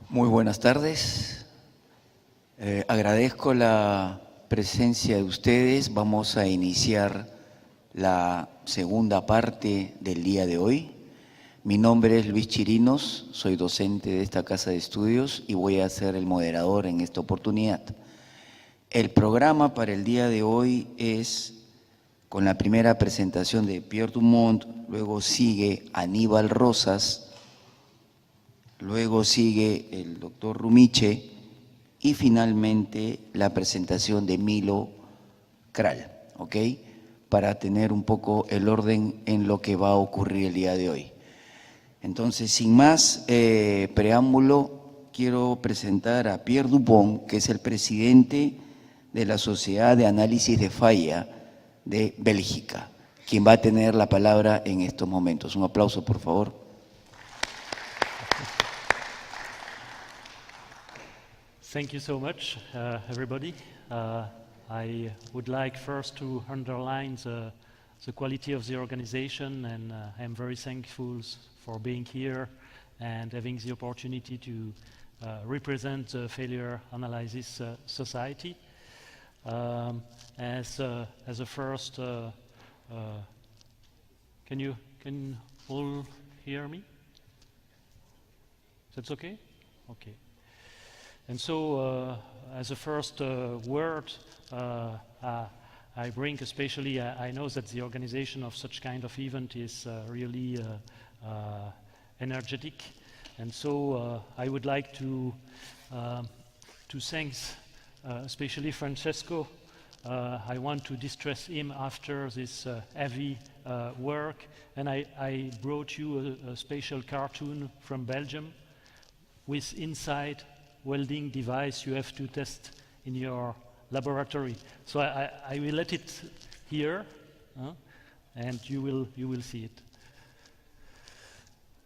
Muy buenas tardes. Agradezco la presencia de ustedes. Vamos a iniciar la segunda parte del día de hoy. Mi nombre es Luis Chirinos, soy docente de esta casa de estudios y voy a ser el moderador en esta oportunidad. El programa para el día de hoy es con la primera presentación de Pierre Dupont, luego sigue Aníbal Rosas, luego sigue el doctor Rumiche y finalmente la presentación de Milo Kral, ¿ok? Para tener un poco el orden en lo que va a ocurrir el día de hoy. Entonces, sin más preámbulo, quiero presentar a Pierre Dupont, que es el presidente de la Sociedad de Análisis de Falla de Bélgica, quien va a tener la palabra en estos momentos. Un aplauso, por favor. Thank you so much, everybody. I would like first to underline the quality of the organization, and I'm very thankful for being here and having the opportunity to represent the Failure Analysis Society. As a first, can all hear me? That's okay? Okay. And so, as a first word, I bring especially, I know that the organization of such kind of event is really energetic, and so I would like to thank especially Francesco. I want to distress him after this heavy work, and I brought you a special cartoon from Belgium with inside welding device you have to test in your laboratory. So I will let it here, and you will see it.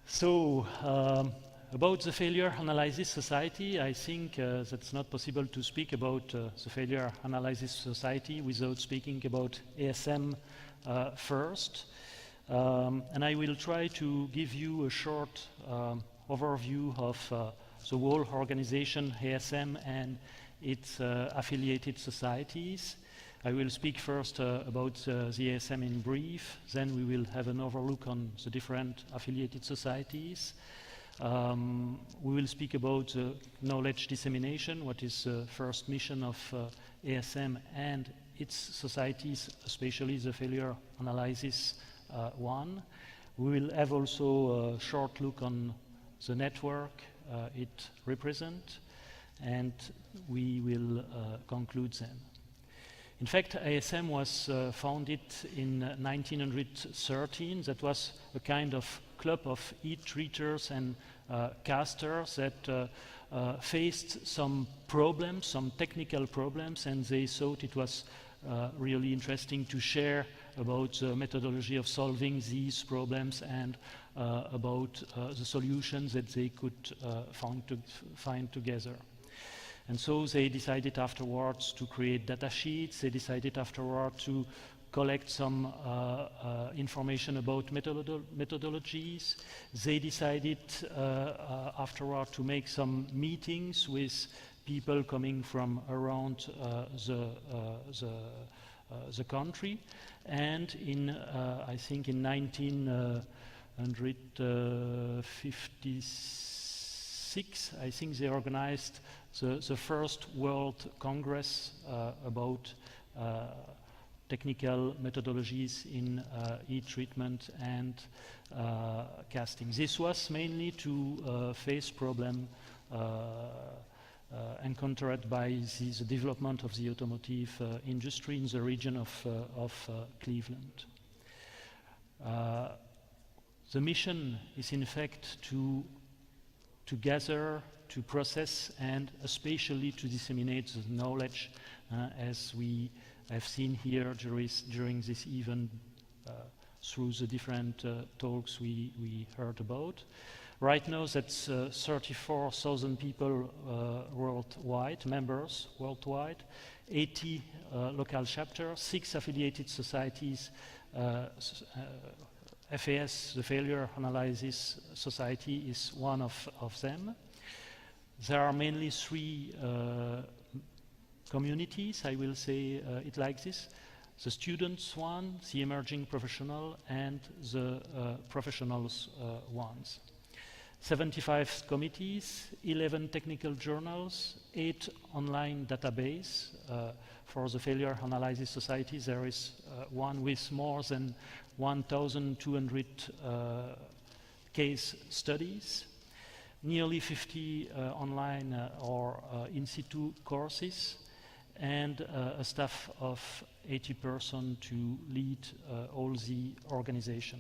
So about the Failure Analysis Society, I think that's not possible to speak about the Failure Analysis Society without speaking about ASM first. And I will try to give you a short overview of the whole organization, ASM, and its affiliated societies. I will speak first about the ASM in brief, then we will have an overlook on the different affiliated societies. We will speak about knowledge dissemination, what is the first mission of ASM and its societies, especially the Failure Analysis one. We will have also a short look on the network it represents, and we will conclude then. In fact, ASM was founded in 1913. That was a kind of club of heat-treaters and casters that faced some problems, some technical problems, and they thought it was really interesting to share about the methodology of solving these problems and about the solutions that they could find together. And so they decided afterwards to create data sheets. They decided afterwards to collect some information about methodologies. They decided afterward to make some meetings with people coming from around the country. And in, I think in 1956, I think they organized the first World Congress about technical methodologies in heat treatment and casting. This was mainly to face problem encountered by the development of the automotive industry in the region of Cleveland. The mission is in fact to gather, to process, and especially to disseminate the knowledge as we have seen here during this event through the different talks we heard about. Right now that's 34,000 people worldwide, members worldwide, 80 local chapters, 6 affiliated societies, FAS, the Failure Analysis Society, is one of them. There are mainly three communities, I will say it like this. The students one, the emerging professional, and the professionals ones. 75 committees, 11 technical journals, 8 online database. For the Failure Analysis Society, there is one with more than 1,200 case studies, nearly 50 online or in situ courses, and a staff of 80 persons to lead all the organization.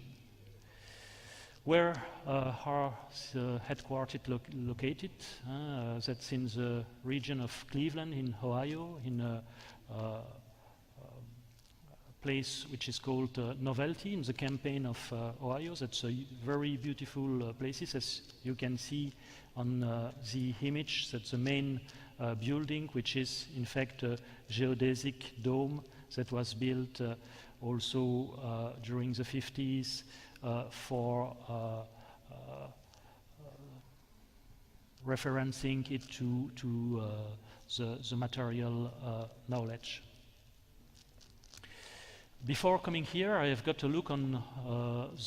Where are the headquarters located? That's in the region of Cleveland in Ohio, in a place which is called Novelty, in the campaign of Ohio. That's a very beautiful places, as you can see on the image. That's the main building, which is in fact a geodesic dome that was built also during the 50s for referencing it to the material knowledge. Before coming here, I have got to look on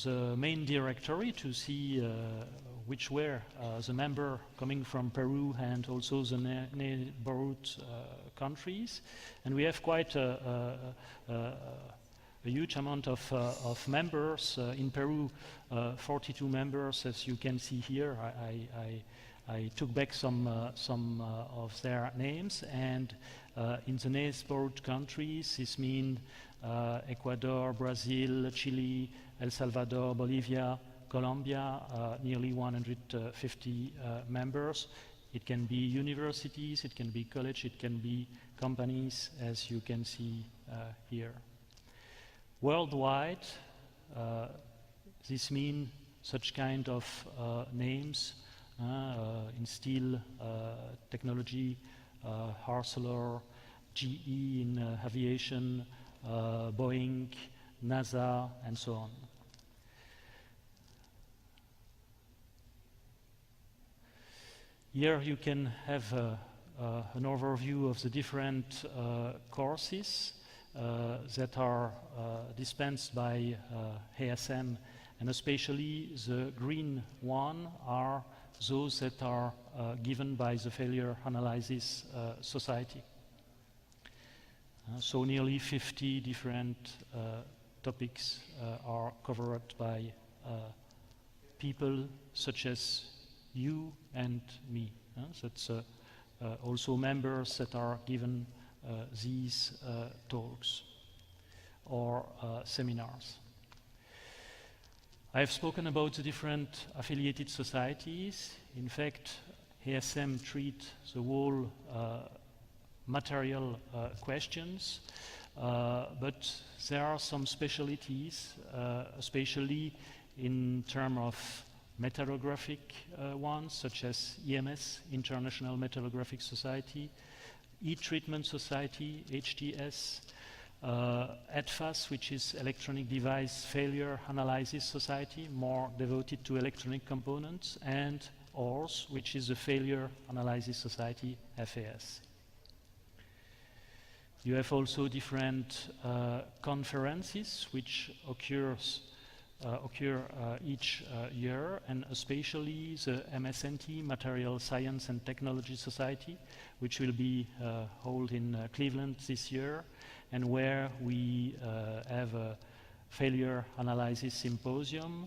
the main directory to see which were the members coming from Peru and also the neighborhood countries. And we have quite a huge amount of members. In Peru, 42 members, as you can see here. I took back some of their names, and in the neighborhood countries, this means Ecuador, Brazil, Chile, El Salvador, Bolivia, Colombia, nearly 150 members. It can be universities, it can be college, it can be companies, as you can see here. Worldwide, this means such kind of names in steel technology, Arcelor, GE in aviation, Boeing, NASA, and so on. Here you can have an overview of the different courses that are dispensed by ASM, and especially the green one are those that are given by the Failure Analysis Society. So nearly 50 different topics are covered by people such as you and me. That's also members that are given these talks or seminars. I have spoken about the different affiliated societies. In fact, ASM treats the whole material questions, but there are some specialties, especially in terms of metallographic ones, such as EMS, International Metallographic Society, Heat Treatment Society, HTS, EDFAS, which is Electronic Device Failure Analysis Society, more devoted to electronic components, and ORS, which is the Failure Analysis Society, FAS. You have also different conferences which occur each year, and especially the MSNT, Material Science and Technology Society, which will be held in Cleveland this year, and where we have a failure analysis symposium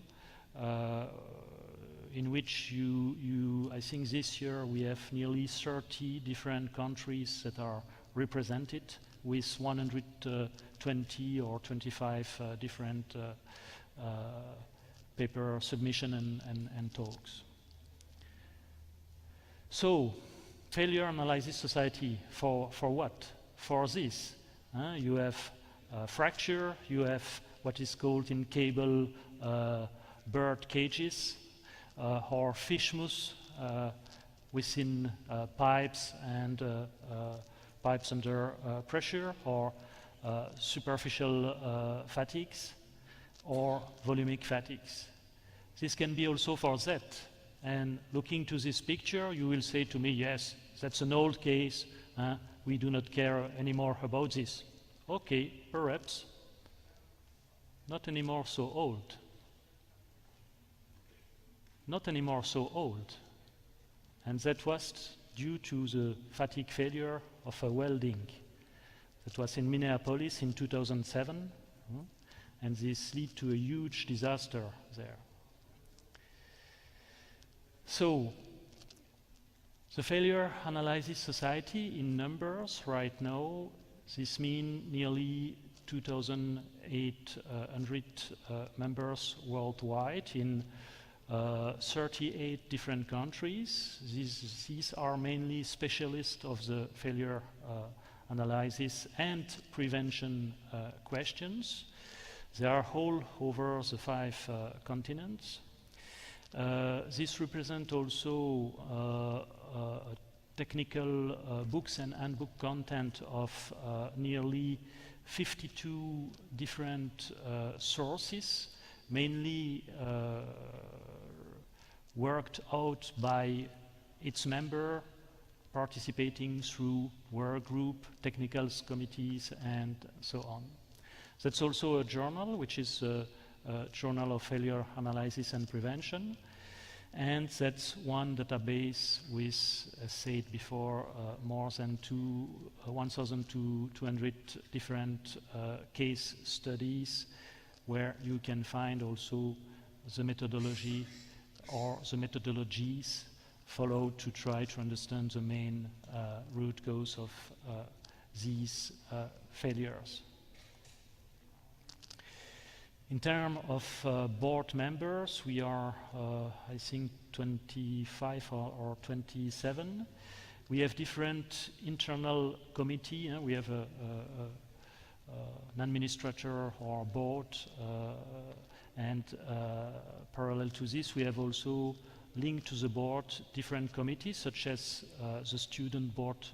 in which I think this year we have nearly 30 different countries that are represented with 120 or 25 different paper submission and talks. So, Failure Analysis Society, for what? For this. You have fracture, you have what is called in cable bird cages, or fish mousse within pipes and pipes under pressure, or superficial fatigues, or volumic fatigues. This can be also for that. and looking to this picture, you will say to me, yes, that's an old case, we do not care anymore about this. Okay, perhaps not anymore so old. Not anymore so old. And that was due to the fatigue failure of a welding. That was in Minneapolis in 2007, and this led to a huge disaster there. So, the Failure Analysis Society in numbers right now, this means nearly 2,800 members worldwide in 38 different countries. These are mainly specialists of the failure analysis and prevention questions. They are all over the 5 continents. This represents also technical books and handbook content of nearly 52 different sources, mainly worked out by its member, participating through work group, technical committees, and so on. That's also a journal, which is a Journal of Failure Analysis and Prevention. And that's one database with, as said before, more than 1,200 different case studies, where you can find also the methodology or the methodologies followed to try to understand the main root cause of these failures. In terms of board members, we are, I think, 25 or 27. We have different internal committee. We have an administrator or board, and parallel to this, we have also linked to the board different committees, such as the student board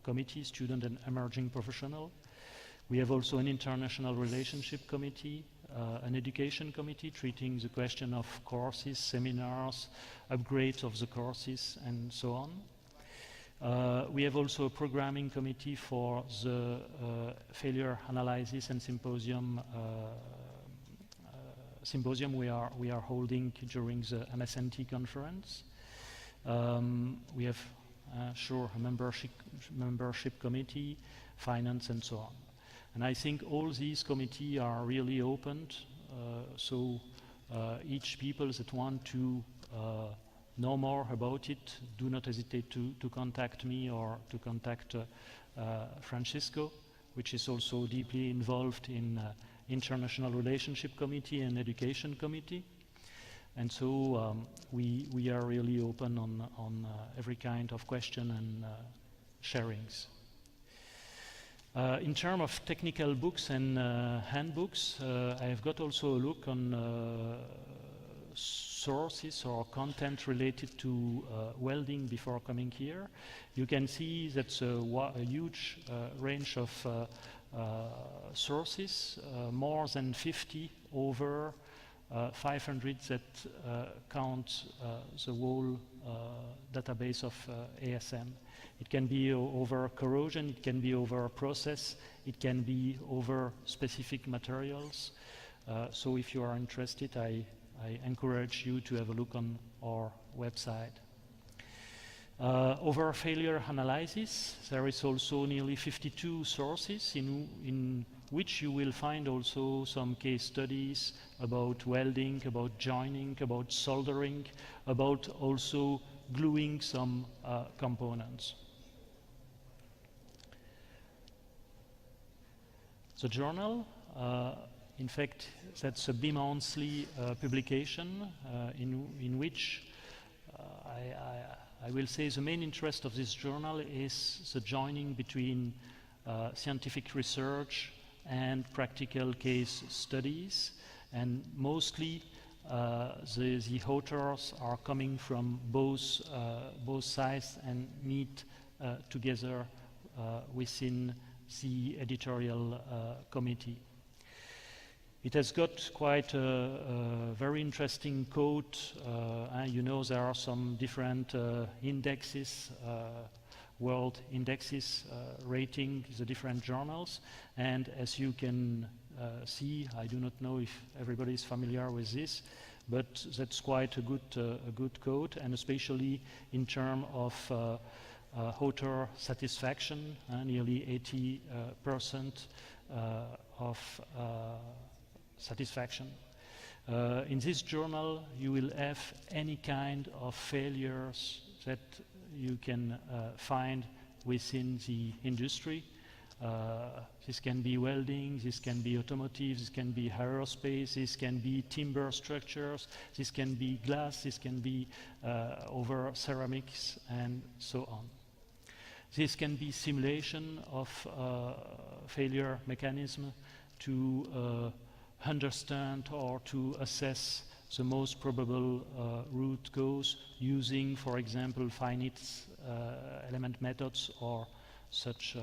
committee, student and emerging professional. We have also an international relationship committee, an education committee treating the question of courses, seminars, upgrades of the courses, and so on. We have also a programming committee for the failure analysis and symposium we are holding during the MSNT conference. We have sure a membership committee, finance, and so on. And I think all these committees are really opened, so each people that want to know more about it, do not hesitate to contact me or to contact Francisco, which is also deeply involved in International Relationship Committee and Education Committee. And so we are really open on every kind of question and sharings. In terms of technical books and handbooks, I have got also a look on sources or content related to welding before coming here. You can see that's a huge range of sources, more than 50 over 500 that count the whole database of ASM. It can be over corrosion, it can be over process, it can be over specific materials. So if you are interested, I encourage you to have a look on our website. Over failure analysis, there is also nearly 52 sources in which you will find also some case studies about welding, about joining, about soldering, about also gluing some components. The journal, in fact, that's a bi-monthly publication in which I will say the main interest of this journal is the joining between scientific research and practical case studies, and mostly the authors are coming from both sides and meet together within the editorial committee. It has got quite a very interesting code. You know, there are some different indexes, world indexes, rating the different journals. And as you can see, I do not know if everybody is familiar with this, but that's quite a good code, and especially in terms of author satisfaction, nearly 80% of satisfaction. In this journal, you will have any kind of failures that you can find within the industry. This can be welding, this can be automotive, this can be aerospace, this can be timber structures, this can be glass, this can be over ceramics, and so on. This can be simulation of failure mechanism to understand or to assess the most probable root cause using, for example, finite element methods or such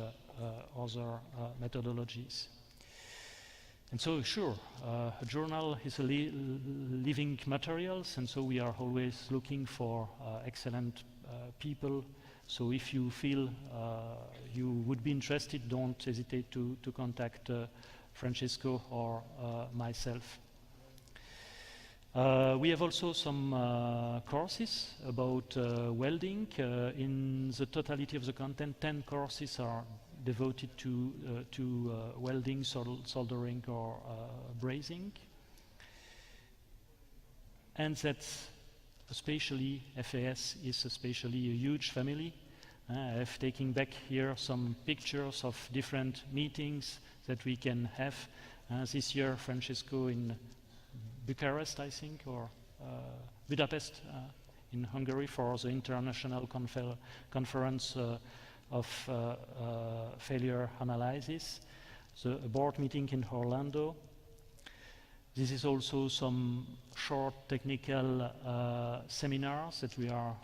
other methodologies. And so, sure, a journal is a living materials, and so we are always looking for excellent people. So if you feel you would be interested, don't hesitate to contact Francesco or myself. We have also some courses about welding. In the totality of the content, 10 courses are devoted to welding, soldering, or brazing. And that's especially, FAS is especially a huge family. I've taken back here some pictures of different meetings that we can have. This year, Francesco in Bucharest, I think, or Budapest in Hungary for the International Conference of Failure Analysis. The board meeting in Orlando. This is also some short technical seminars that we are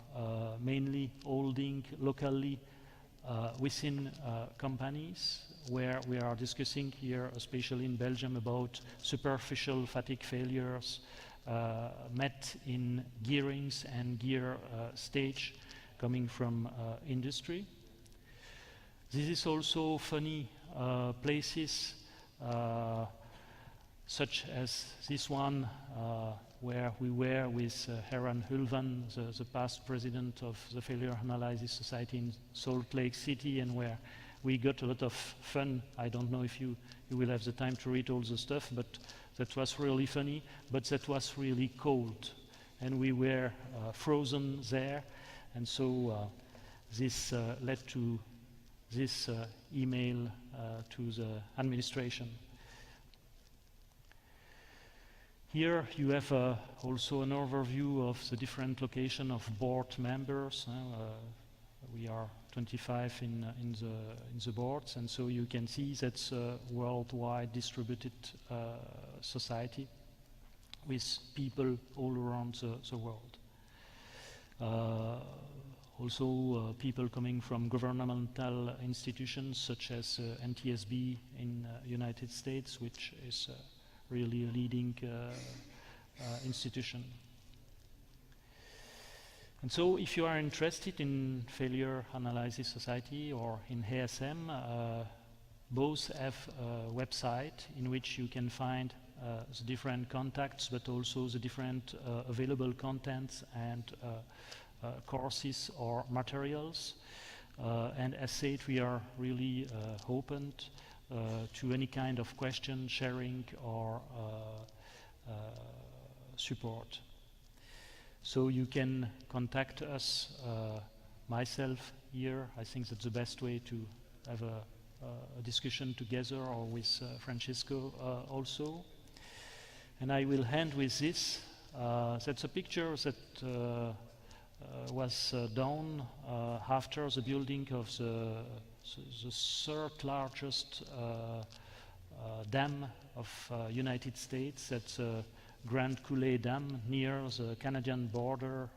mainly holding locally within companies, where we are discussing here, especially in Belgium, about superficial fatigue failures met in gearings and gear stage coming from industry. This is also funny places such as this one where we were with Heran Hulvan, the past president of the Failure Analysis Society in Salt Lake City, and where we got a lot of fun. I don't know if you will have the time to read all the stuff, but that was really funny, but that was really cold. And we were frozen there, and so this led to this email to the administration. Here you have also an overview of the different location of board members. We are 25 in the boards, and so you can see that's a worldwide distributed society with people all around the world. Also people coming from governmental institutions such as NTSB in United States, which is really a leading institution. And so if you are interested in Failure Analysis Society or in ASM, both have a website in which you can find the different contacts, but also the different available contents and courses or materials. And as said, we are really open to any kind of question, sharing, or support. So you can contact us, myself here. I think that's the best way to have a discussion together, or with Francesco also. And I will end with this. That's a picture that was done after the building of the third largest dam of United States. That's Grand Coulee Dam near the Canadian border,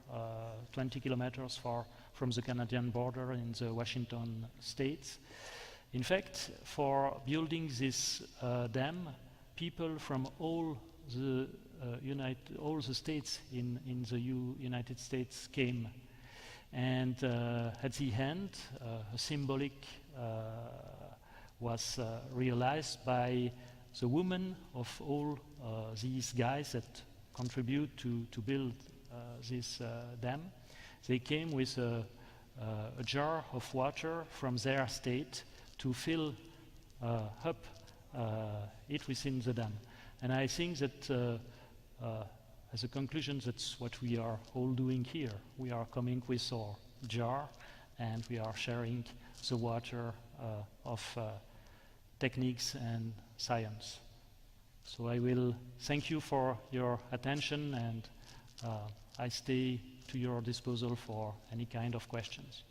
20 kilometers far from the Canadian border in the Washington states. In fact, for building this dam, people from all the states in the United States came. And at the end, a symbolic was realized by the women of all these guys that contribute to build this dam. They came with a jar of water from their state to fill up it within the dam. And I think that as a conclusion, that's what we are all doing here. We are coming with our jar and we are sharing the water of techniques and science. So I will thank you for your attention, and I stay to your disposal for any kind of questions.